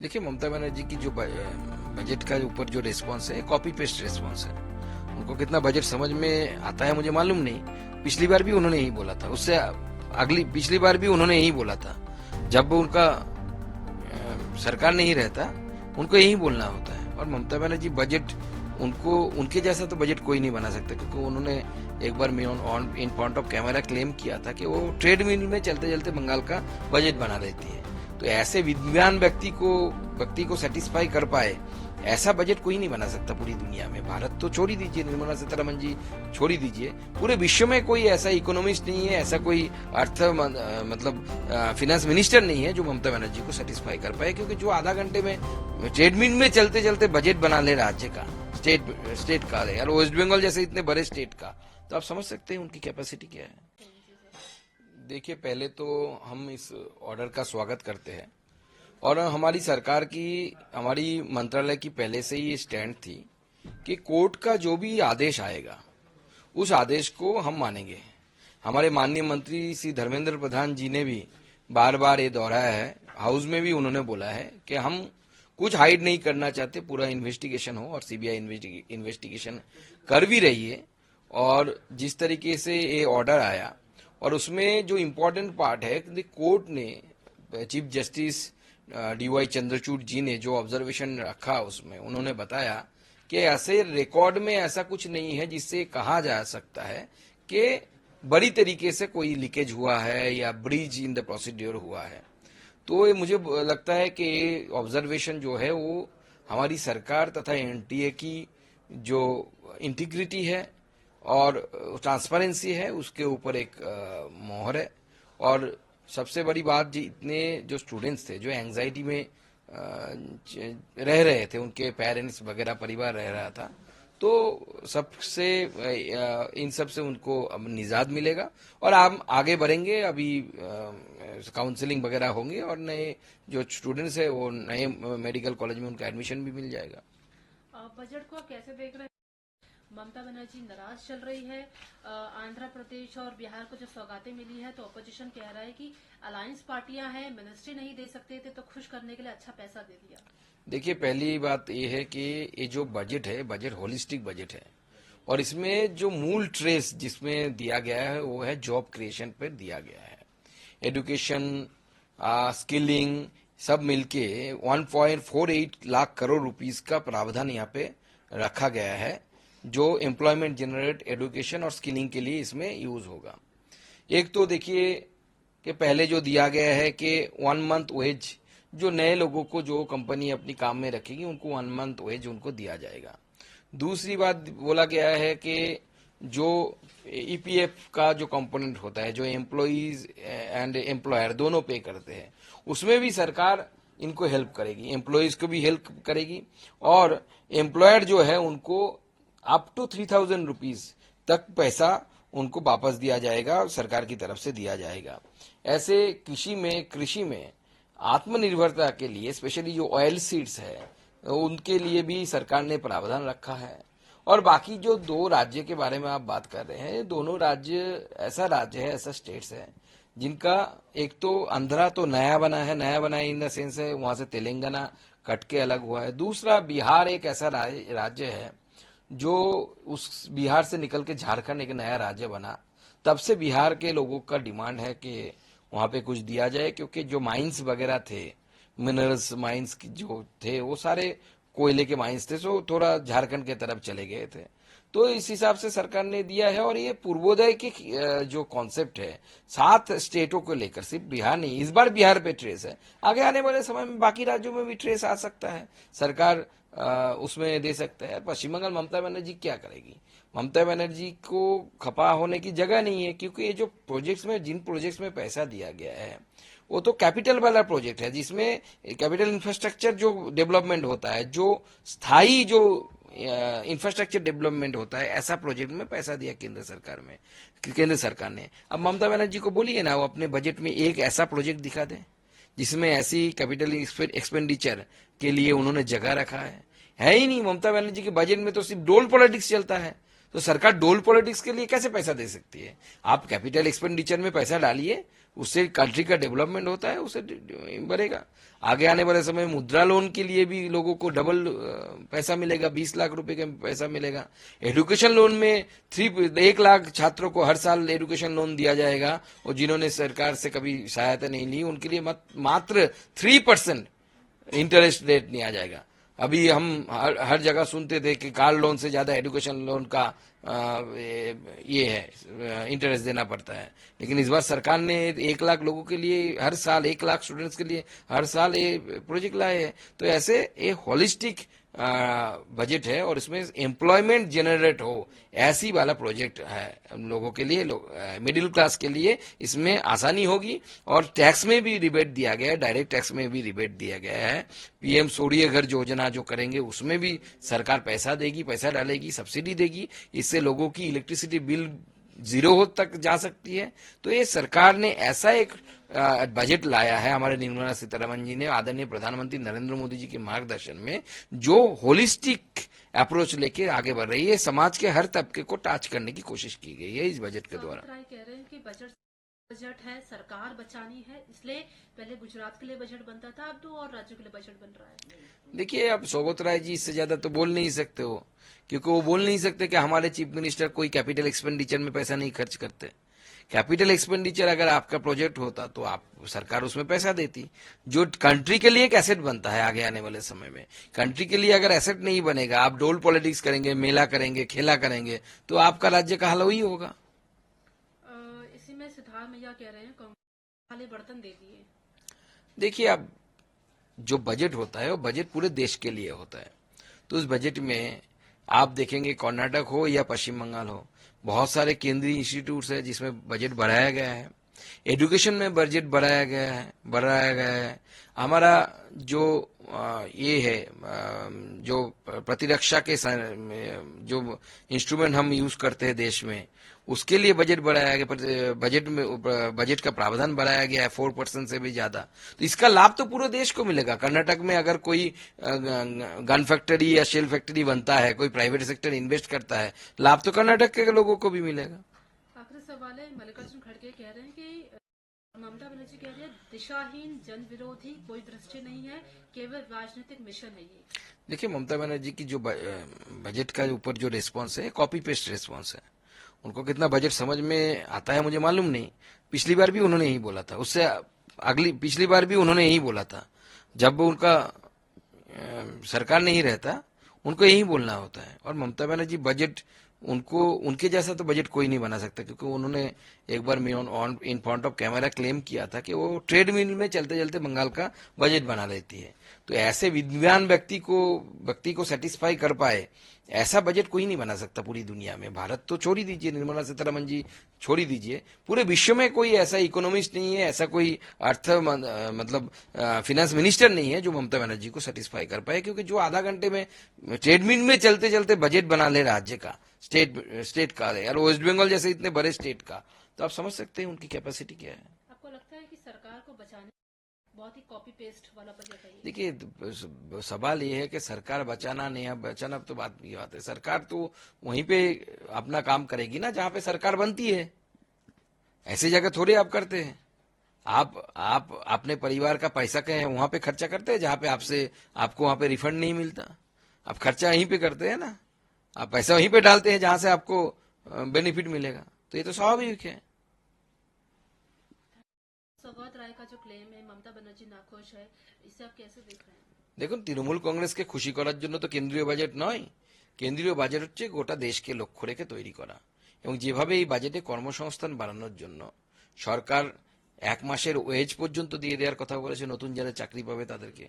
देखिए, ममता बनर्जी की जो बजट का ऊपर जो रिस्पांस है, कॉपी पेस्ट रिस्पांस है। उनको कितना बजट समझ में आता है मुझे मालूम नहीं। पिछली बार भी उन्होंने यही बोला था, उससे अगली पिछली बार भी उन्होंने यही बोला था। जब उनका सरकार नहीं रहता, उनको यही बोलना होता है। और ममता बनर्जी बजट, उनको उनके जैसा तो बजट कोई नहीं बना सकता, क्योंकि उन्होंने एक बार in front of camera claim किया था कि वो ट्रेड मिल में चलते चलते बंगाल का बजट बना देती है। तो ऐसे विद्वान व्यक्ति को सेटिस्फाई कर पाए ऐसा बजट कोई नहीं बना सकता पूरी दुनिया में। भारत तो छोड़ ही दीजिए, निर्मला सीतारमण जी छोड़ ही दीजिए, पूरे विश्व में कोई ऐसा इकोनॉमिस्ट नहीं है, ऐसा कोई मतलब फिनेंस मिनिस्टर नहीं है जो ममता बनर्जी को सेटिस्फाई कर पाए। क्योंकि जो आधा घंटे में ट्रेडमिल में चलते चलते बजट बना ले राज्य का, स्टेट का, यार वेस्ट बंगाल जैसे इतने बड़े स्टेट का, तो आप समझ सकते हैं उनकी कैपेसिटी क्या है। देखिए, पहले तो हम इस ऑर्डर का स्वागत करते हैं, और हमारी सरकार की, हमारी मंत्रालय की पहले से ही स्टैंड थी कि कोर्ट का जो भी आदेश आएगा उस आदेश को हम मानेंगे। हमारे माननीय मंत्री श्री धर्मेंद्र प्रधान जी ने भी बार बार ये दोहराया है, हाउस में भी उन्होंने बोला है कि हम कुछ हाइड नहीं करना चाहते, पूरा इन्वेस्टिगेशन हो, और सीबीआई इन्वेस्टिगेशन कर भी रही है। और जिस तरीके से ये ऑर्डर आया, और उसमें जो इम्पोर्टेंट पार्ट है कि कोर्ट ने, चीफ जस्टिस डीवाई चंद्रचूड़ जी ने जो ऑब्जर्वेशन रखा, उसमें उन्होंने बताया कि ऐसे रिकॉर्ड में ऐसा कुछ नहीं है जिससे कहा जा सकता है कि बड़ी तरीके से कोई लीकेज हुआ है या ब्रीच इन द प्रोसीड्योर हुआ है। तो ये मुझे लगता है कि ऑब्जर्वेशन जो है वो हमारी सरकार तथा एनटीए की जो इंटीग्रिटी है और ट्रांसपेरेंसी है उसके ऊपर एक मोहर है। और सबसे बड़ी बात, जी इतने जो स्टूडेंट्स थे जो एंजाइटी में रह रहे थे, उनके पेरेंट्स वगैरह परिवार रह रहा था, तो सबसे इन सब से उनको अब निजात मिलेगा और हम आगे बढ़ेंगे। अभी काउंसलिंग वगैरह होंगे और नए जो स्टूडेंट्स है वो नए मेडिकल कॉलेज में उनका एडमिशन भी मिल जाएगा। बजट को कैसे देख रहे हैं? ममता बनर्जी नाराज चल रही है। आंध्र प्रदेश और बिहार को जो सौगातें मिली है, तो अपोजिशन कह रहा है कि अलायंस पार्टियां हैं, मिनिस्ट्री नहीं दे सकते थे, तो खुश करने के लिए अच्छा पैसा दे दिया। देखिए, पहली बात यह है कि ये जो बजट है, बजट होलिस्टिक बजट है, और इसमें जो मूल ट्रेस जिसमें दिया गया है वो है जॉब क्रिएशन पर दिया गया है। एडुकेशन, स्किलिंग सब मिलके 1.48 लाख करोड़ रुपीस का प्रावधान यहाँ पे रखा गया है, जो एम्प्लॉयमेंट जनरेट, एडुकेशन और स्किलिंग के लिए इसमें यूज होगा। एक तो देखिए कि पहले जो दिया गया है कि 1 मंथ वेज, जो नए लोगों को जो कंपनी अपनी काम में रखेगी उनको 1 मंथ वेज उनको दिया जाएगा। दूसरी बात बोला गया है कि जो ईपीएफ का जो कंपोनेंट होता है, जो एम्प्लॉइज एंड एम्प्लॉयर दोनों पे करते हैं, उसमें भी सरकार इनको हेल्प करेगी, एम्प्लॉइज को भी हेल्प करेगी, और एम्प्लॉयर जो है उनको अप टू 3,000 रुपीज तक पैसा उनको वापस दिया जाएगा, सरकार की तरफ से दिया जाएगा। ऐसे कृषि में आत्मनिर्भरता के लिए, स्पेशली जो ऑयल सीड्स है उनके लिए भी सरकार ने प्रावधान रखा है। और बाकी जो दो राज्य के बारे में आप बात कर रहे हैं, दोनों राज्य ऐसा स्टेट्स है जिनका, एक तो आंध्रा तो नया बना है इन द सेंस है, वहां से तेलंगाना कट के अलग हुआ है। दूसरा बिहार एक ऐसा राज्य है जो उस बिहार से निकल के झारखंड एक नया राज्य बना। तब से बिहार के लोगों का डिमांड है कि वहां पे कुछ दिया जाए, क्योंकि जो माइंस वगैरह थे, मिनरल्स माइंस जो थे वो सारे कोयले के माइंस थे, सो थोड़ा झारखंड के तरफ चले गए थे। तो इस हिसाब से सरकार ने दिया है। और ये पूर्वोदय की जो कॉन्सेप्ट है 7 स्टेटों को लेकर, सिर्फ बिहार नहीं, इस बार बिहार पे ट्रेस है, आगे आने वाले समय में बाकी राज्यों में भी ट्रेस आ सकता है, सरकार उसमें दे सकता है। पश्चिम बंगाल ममता बनर्जी क्या करेगी? ममता बनर्जी को खपा होने की जगह नहीं है, क्योंकि ये जो जिन प्रोजेक्ट्स में पैसा दिया गया है वो तो कैपिटल वाला प्रोजेक्ट है, जिसमें कैपिटल इंफ्रास्ट्रक्चर जो डेवलपमेंट होता है, जो स्थायी जो इंफ्रास्ट्रक्चर डेवलपमेंट होता है, ऐसा प्रोजेक्ट में पैसा दिया केंद्र सरकार ने। अब ममता बनर्जी को बोलिए ना, वो अपने बजट में एक ऐसा प्रोजेक्ट दिखा दे जिसमें ऐसी कैपिटल एक्सपेंडिचर के लिए उन्होंने जगह रखा है ही नहीं। ममता बनर्जी के बजट में तो सिर्फ डोल पॉलिटिक्स चलता है, तो सरकार डोल पॉलिटिक्स के लिए कैसे पैसा दे सकती है? आप कैपिटल एक्सपेंडिचर में पैसा डालिए, उससे कंट्री का डेवलपमेंट होता है, उससे बढ़ेगा। आगे आने वाले समय में मुद्रा लोन के लिए भी लोगों को डबल पैसा मिलेगा, 20 लाख रुपए का पैसा मिलेगा। एजुकेशन लोन में 1 लाख छात्रों को हर साल एजुकेशन लोन दिया जाएगा, और जिन्होंने सरकार से कभी सहायता नहीं ली उनके लिए मात्र 3% इंटरेस्ट रेट नहीं आ जाएगा। अभी हम हर जगह सुनते थे कि कार लोन से ज्यादा एजुकेशन लोन का ये है इंटरेस्ट देना पड़ता है, लेकिन इस बार सरकार ने 1 लाख लोगों के लिए हर साल, 1 लाख स्टूडेंट्स के लिए हर साल ये प्रोजेक्ट लाए हैं। तो ऐसे ये होलिस्टिक बजट है और इसमें एम्प्लॉयमेंट जनरेट हो ऐसी वाला प्रोजेक्ट है लोगों के लिए, मिडिल क्लास के लिए इसमें आसानी होगी। और टैक्स में भी रिबेट दिया गया है, डायरेक्ट टैक्स में भी रिबेट दिया गया है। पीएम सूर्य घर योजना जो करेंगे उसमें भी सरकार पैसा देगी, पैसा डालेगी, सब्सिडी देगी। इससे लोगों की इलेक्ट्रिसिटी बिल 0 तक जा सकती है। तो ये सरकार ने ऐसा एक बजट लाया है हमारे निर्मला सीतारमण जी ने, आदरणीय प्रधानमंत्री नरेंद्र मोदी जी के मार्गदर्शन में, जो होलिस्टिक अप्रोच लेके आगे बढ़ रही है। समाज के हर तबके को टच करने की कोशिश की गई है इस बजट के द्वारा। कह रहे हैं कि बजट है, सरकार बचानी है, इसलिए पहले गुजरात के लिए बजट बनता था, अब 2 और राज्यों के लिए बजट बन रहा है। देखिए, अब सौगत राय जी इससे ज्यादा तो बोल नहीं सकते हो, क्योंकि वो बोल नहीं सकते कि हमारे चीफ मिनिस्टर कोई कैपिटल एक्सपेंडिचर में पैसा नहीं खर्च करते। कैपिटल एक्सपेंडिचर अगर आपका प्रोजेक्ट होता तो आप सरकार उसमें पैसा देती। जो कंट्री के लिए एक एसेट बनता है आगे आने वाले समय में, कंट्री के लिए अगर एसेट नहीं बनेगा, आप डोल पॉलिटिक्स करेंगे, मेला करेंगे, खेला करेंगे, तो आपका राज्य का हाल वही होगा। इसी में सिद्धार्थ मैया कह रहे हैं खाली बर्तन दे दिए। देखिए, अब जो बजट होता है वो बजट पूरे देश के लिए होता है। तो उस बजट में आप देखेंगे कर्नाटक हो या पश्चिम बंगाल हो, बहुत सारे केंद्रीय इंस्टीट्यूट्स है जिसमें बजट बढ़ाया गया है। एजुकेशन में बजट बढ़ाया गया है। हमारा जो ये है जो प्रतिरक्षा के जो इंस्ट्रूमेंट हम यूज करते हैं देश में, उसके लिए बजट बढ़ाया गया। बजट का प्रावधान बढ़ाया गया है 4% से भी ज्यादा। तो इसका लाभ तो पूरे देश को मिलेगा। कर्नाटक में अगर कोई गन फैक्ट्री या शेल फैक्ट्री बनता है, कोई प्राइवेट सेक्टर इन्वेस्ट करता है, लाभ तो कर्नाटक के लोगों को भी मिलेगा। आखिरी सवाल है, मल्लिकार्जुन खड़गे कह रहे हैं कि ममता बनर्जी कह रही है दिशाहीन, जन विरोधी, कोई दृष्टि नहीं है, केवल राजनीतिक मिशन है ये। देखिए, ममता बनर्जी की जो बजट का ऊपर जो रिस्पॉन्स है, कॉपी पेस्ट रिस्पॉन्स है। उनको कितना बजट समझ में आता है मुझे मालूम नहीं। पिछली बार भी उन्होंने यही बोला था, उससे पिछली बार भी उन्होंने यही बोला था। जब उनका सरकार नहीं रहता, उनको यही बोलना होता है। और ममता बनर्जी बजट, उनके जैसा तो बजट कोई नहीं बना सकता, क्योंकि उन्होंने एक बार in front of camera claim किया था कि वो ट्रेडमिल में चलते चलते बंगाल का बजट बना लेती है। तो ऐसे विद्वान व्यक्ति को सेटिस्फाई कर पाए ऐसा बजट कोई नहीं बना सकता पूरी दुनिया में। भारत तो छोड़ ही दीजिए, निर्मला सीतारमण जी छोड़ ही दीजिए, पूरे विश्व में कोई ऐसा इकोनॉमिस्ट नहीं है, ऐसा कोई फिनेंस मिनिस्टर नहीं है जो ममता बनर्जी को सेटिस्फाई कर पाए। क्योंकि जो आधा घंटे में ट्रेडमिल में चलते चलते बजट बना ले राज्य का, स्टेट का यार, वेस्ट बंगाल जैसे इतने बड़े स्टेट का, तो आप समझ सकते हैं उनकी कैपेसिटी क्या है। आपको लगता है कि सरकार को बचाने बहुत ही कॉपी पेस्ट वाला बजट है? देखिए, सवाल ये है कि सरकार बचाना नहीं बचाना तो बात की बात है। सरकार तो वहीं पे अपना काम करेगी ना जहां पे सरकार बनती है। ऐसी जगह थोड़ी आप करते हैं। आप अपने परिवार का पैसा कहें वहां पे खर्चा करते हैं जहां पे आपको वहां पे रिफंड नहीं मिलता। आप खर्चा यहीं पे करते हैं ना, आप पैसा वहीं पे डालते हैं जहां से आपको बेनिफिट मिलेगा। तो ये तो स्वाभाविक है। सौगत राय का जो क्लेम है ममता बनर्जी नाखुश है, इसे आप कैसे देख रहे हैं? দেখুন, তৃণমূল কংগ্রেসকে খুশি করার জন্য তো কেন্দ্রীয় বাজেট নয়। কেন্দ্রীয় বাজেট হচ্ছে গোটা দেশকে লক্ষ্য রেখে তৈরি করা। এবং যেভাবে এই বাজেটে কর্মসংস্থান বাড়ানোর জন্য সরকার 1 মাসের ওয়েজ পর্যন্ত দিয়ে দেওয়ার কথা বলেছে, নতুন যারা চাকরি পাবে তাদেরকে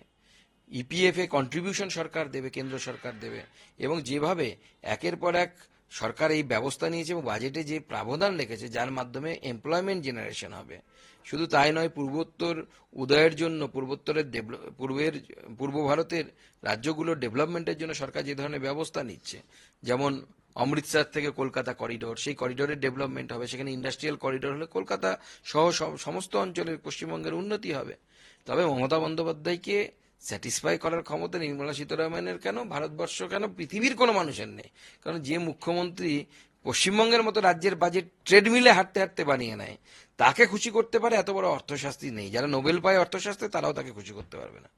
ইপিএফ এ কন্ট্রিবিউশন সরকার দেবে, কেন্দ্র সরকার দেবে। এবং যেভাবে একের পর এক সরকার এই ব্যবস্থা নিয়েছে এবং বাজেটে যে প্রাবধান রেখেছে যার মাধ্যমে এমপ্লয়মেন্ট জেনারেশন হবে, শুধু তাই নয়, পূর্বোত্তর উদয়ের জন্য পূর্ব ভারতের রাজ্যগুলোর ডেভেলপমেন্টের জন্য সরকার যে ধরনের ব্যবস্থা নিচ্ছে, যেমন অমৃতসর থেকে কলকাতা করিডোর, সেই করিডোরের ডেভেলপমেন্ট হবে, সেখানে ইন্ডাস্ট্রিয়াল করিডোর হলে কলকাতা সহ সমস্ত অঞ্চলের পশ্চিমবঙ্গের উন্নতি হবে। তবে মমতা বন্দ্যোপাধ্যায়কে স্যাটিসফাই করার ক্ষমতা নির্মলা সীতারামনের কেন, ভারতবর্ষ কেন, পৃথিবীর কোনো মানুষের নেই। কারণ যে মুখ্যমন্ত্রী পশ্চিমবঙ্গের মতো রাজ্যের বাজেট ট্রেডমিলে হাঁটতে হাঁটতে বানিয়ে নেয়, তাকে খুশি করতে পারে এত বড় অর্থশাস্ত্রী নেই। যারা নোবেল পায় অর্থশাস্ত্রে তারাও তাকে খুশি করতে পারবে না।